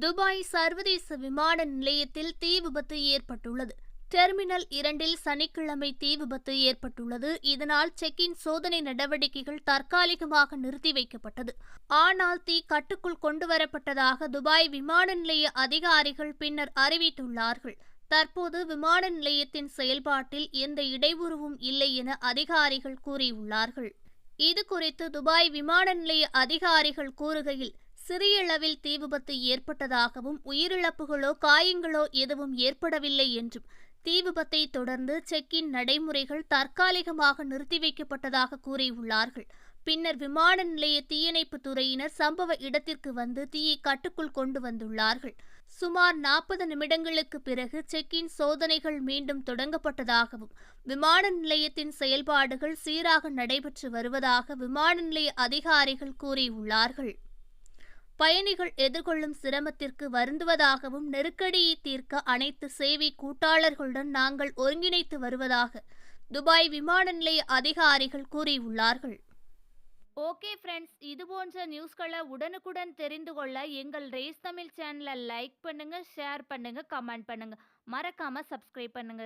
Dubai சர்வதேச விமான நிலையத்தில் தீ விபத்து ஏற்பட்டுள்ளது. டெர்மினல் 2இல் சனிக்கிழமை தீ விபத்து ஏற்பட்டுள்ளது. இதனால் செக்-இன் சோதனை நடவடிக்கைகள் தற்காலிகமாக நிறுத்தி வைக்கப்பட்டது. ஆனால் தீ கட்டுக்குள் கொண்டுவரப்பட்டதாக துபாய் விமான நிலைய அதிகாரிகள் பின்னர் அறிவித்துள்ளார்கள். தற்போது விமான நிலையத்தின் செயல்பாட்டில் எந்த இடையூறும் இல்லை என அதிகாரிகள் கூறியுள்ளார்கள். இதுகுறித்து துபாய் விமான நிலைய அதிகாரிகள் கூறுகையில், சிறியளவில் தீ விபத்து ஏற்பட்டதாகவும் உயிரிழப்புகளோ காயங்களோ எதுவும் ஏற்படவில்லை என்றும், தீ விபத்தை தொடர்ந்து செக்-இன் நடைமுறைகள் தற்காலிகமாக நிறுத்தி வைக்கப்பட்டதாக கூறியுள்ளார்கள். பின்னர் விமான நிலைய தீயணைப்பு துறையினர் சம்பவ இடத்திற்கு வந்து தீயை கட்டுக்குள் கொண்டு வந்துள்ளார்கள். சுமார் 40 நிமிடங்களுக்கு பிறகு செக்-இன் சோதனைகள் மீண்டும் தொடங்கப்பட்டதாகவும், விமான நிலையத்தின் செயல்பாடுகள் சீராக நடைபெற்று வருவதாக விமான நிலைய அதிகாரிகள் கூறியுள்ளார்கள். பயணிகள் எதிர்கொள்ளும் சிரமத்திற்கு வருந்துவதாகவும், நெருக்கடியை தீர்க்க அனைத்து சேவை கூட்டாளர்களுடன் நாங்கள் ஒருங்கிணைத்து வருவதாக துபாய் விமான நிலைய அதிகாரிகள் கூறியுள்ளார்கள். ஓகே ஃப்ரெண்ட்ஸ், இதுபோன்ற நியூஸ்களை உடனுக்குடன் தெரிந்து கொள்ள எங்கள் ரேஸ் தமிழ் சேனலை லைக் பண்ணுங்க, ஷேர் பண்ணுங்க, கமெண்ட் பண்ணுங்க. மறக்காம சப்ஸ்கிரைப் பண்ணுங்க.